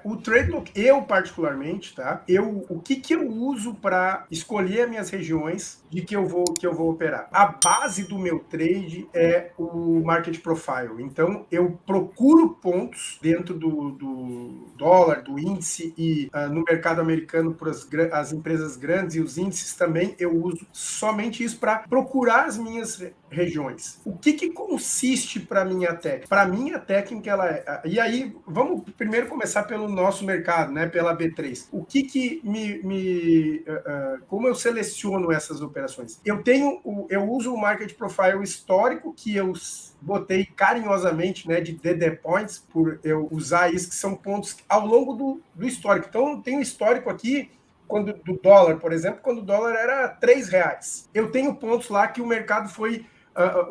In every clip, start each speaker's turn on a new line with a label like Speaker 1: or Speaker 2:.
Speaker 1: O trade look, eu particularmente, tá? O que eu uso para escolher as minhas regiões de que eu vou operar? A base do meu trade é o market profile. Então, eu procuro pontos dentro do dólar, do índice e no mercado americano para as empresas grandes e os índices também, eu uso somente isso para procurar as minhas regiões. O que consiste para minha técnica? Para minha técnica, ela é... E aí, vamos primeiro começar pelo nosso mercado, né? Pela B3. O que como eu seleciono essas operações? Eu uso o market profile histórico que eu botei carinhosamente, né, de DD Points, por eu usar isso, que são pontos ao longo do histórico. Então, tem um histórico aqui do dólar, por exemplo, quando o dólar era R$3. Eu tenho pontos lá que o mercado foi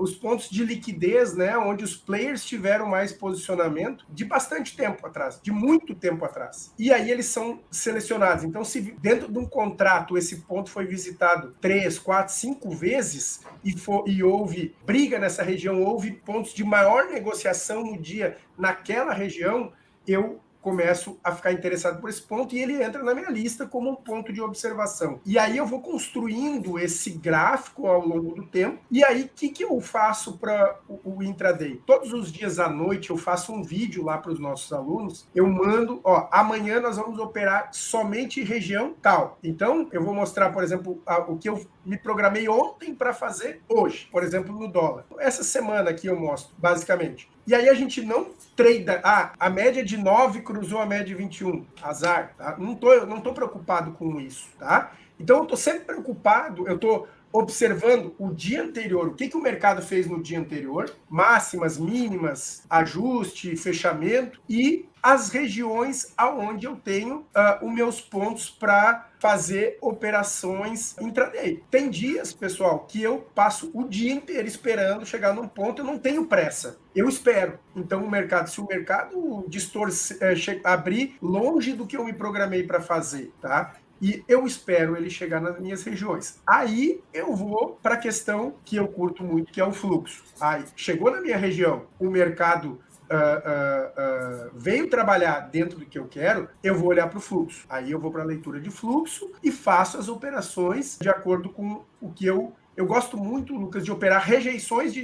Speaker 1: os pontos de liquidez, né, onde os players tiveram mais posicionamento de bastante tempo atrás, de muito tempo atrás. E aí eles são selecionados. Então, se dentro de um contrato esse ponto foi visitado 3, 4, 5 vezes e houve briga nessa região, houve pontos de maior negociação no dia naquela região, eu começo a ficar interessado por esse ponto e ele entra na minha lista como um ponto de observação. E aí eu vou construindo esse gráfico ao longo do tempo. E aí, o que eu faço para o intraday? Todos os dias à noite eu faço um vídeo lá para os nossos alunos. Eu mando, amanhã nós vamos operar somente região tal. Então, eu vou mostrar, por exemplo, o que eu me programei ontem para fazer hoje, por exemplo, no dólar. Essa semana aqui eu mostro, basicamente. E aí a gente não trade. A média de 9 cruzou a média de 21. Azar, tá? Não tô preocupado com isso, tá? Então eu tô sempre preocupado, eu tô observando o dia anterior, o que o mercado fez no dia anterior, máximas, mínimas, ajuste, fechamento e as regiões aonde eu tenho os meus pontos para fazer operações intraday. Tem dias, pessoal, que eu passo o dia inteiro esperando chegar num ponto, eu não tenho pressa. Eu espero. Então, se o mercado abrir longe do que eu me programei para fazer, tá? E eu espero ele chegar nas minhas regiões. Aí eu vou para a questão que eu curto muito, que é o fluxo. Aí, chegou na minha região, o mercado veio trabalhar dentro do que eu quero, eu vou olhar para o fluxo. Aí eu vou para a leitura de fluxo e faço as operações de acordo com o que eu gosto muito, Lucas, de operar rejeições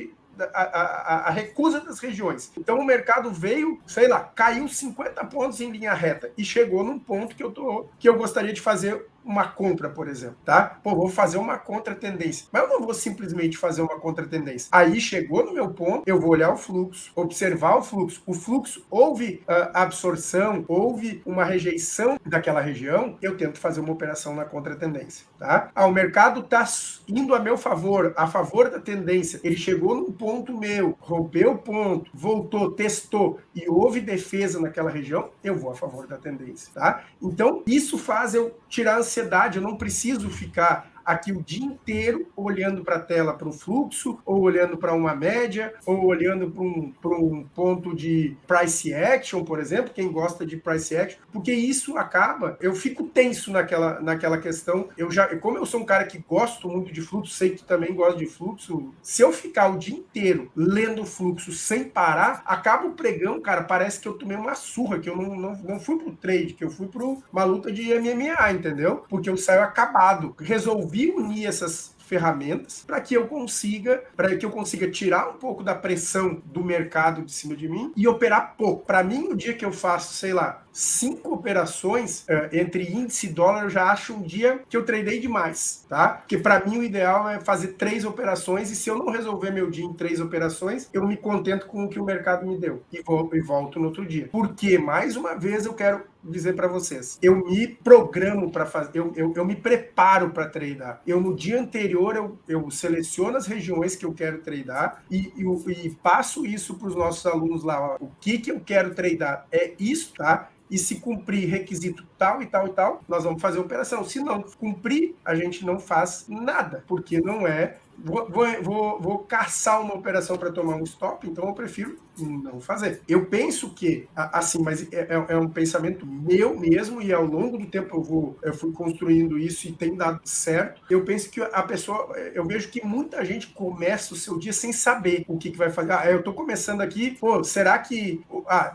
Speaker 1: a recusa das regiões. Então o mercado veio, sei lá, caiu 50 pontos em linha reta e chegou num ponto que eu gostaria de fazer uma compra, por exemplo, tá? Pô, vou fazer uma contra-tendência. Mas eu não vou simplesmente fazer uma contra-tendência. Aí chegou no meu ponto, eu vou olhar o fluxo, observar o fluxo. O fluxo, houve absorção, houve uma rejeição daquela região, eu tento fazer uma operação na contra-tendência, tá? O mercado tá indo a meu favor, a favor da tendência. Ele chegou num ponto meu, rompeu o ponto, voltou, testou e houve defesa naquela região, eu vou a favor da tendência, tá? Então, isso faz eu tirar a ansiedade, eu não preciso ficar aqui o dia inteiro olhando para a tela, para o fluxo, ou olhando para uma média, ou olhando para um ponto de price action, por exemplo, quem gosta de price action, porque isso acaba, eu fico tenso naquela questão. Como eu sou um cara que gosto muito de fluxo, sei que tu também gosta de fluxo, se eu ficar o dia inteiro lendo o fluxo sem parar, acaba o pregão, cara, parece que eu tomei uma surra, que eu não fui pro trade, que eu fui para uma luta de MMA, entendeu? Porque eu saio acabado. Resolvi unir essas ferramentas para que eu consiga tirar um pouco da pressão do mercado de cima de mim e operar pouco. Para mim, o dia que eu faço, sei lá, 5 operações entre índice e dólar, eu já acho um dia que eu tradei demais, tá? Porque para mim o ideal é fazer 3 operações e se eu não resolver meu dia em 3 operações, eu me contento com o que o mercado me deu e volto no outro dia. Porque, mais uma vez, eu quero dizer para vocês, eu me programo para fazer, eu me preparo para tradar. No dia anterior eu seleciono as regiões que eu quero tradar e passo isso para os nossos alunos lá. O que eu quero tradar é isso, tá? E se cumprir requisito tal e tal e tal, nós vamos fazer a operação. Se não cumprir, a gente não faz nada, porque não é... Vou caçar uma operação para tomar um stop, então eu prefiro não fazer. Eu penso que, assim, mas é um pensamento meu mesmo, e ao longo do tempo eu fui construindo isso e tem dado certo. Eu penso que a pessoa, eu vejo que muita gente começa o seu dia sem saber o que vai fazer. Eu tô começando aqui, pô, será que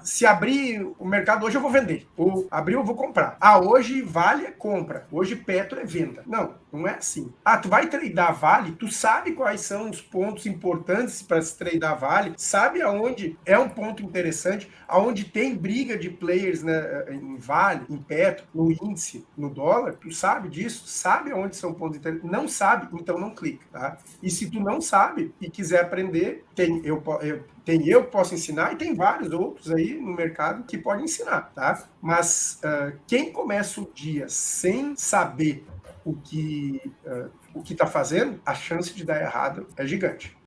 Speaker 1: se abrir o mercado hoje eu vou vender? Ou abrir eu vou comprar? Hoje Vale é compra, hoje Petro é venda. Não é assim. Tu vai tradar Vale, tu sabe quais são os pontos importantes para se tradar Vale, sabe aonde é um ponto interessante, aonde tem briga de players, né, em Vale, em Petro, no índice, no dólar, tu sabe disso, sabe aonde são pontos interessantes. Não sabe, então não clica, tá? E se tu não sabe e quiser aprender, eu posso ensinar, e tem vários outros aí no mercado que podem ensinar, tá? Mas quem começa o dia sem saber o que está fazendo, a chance de dar errado é gigante.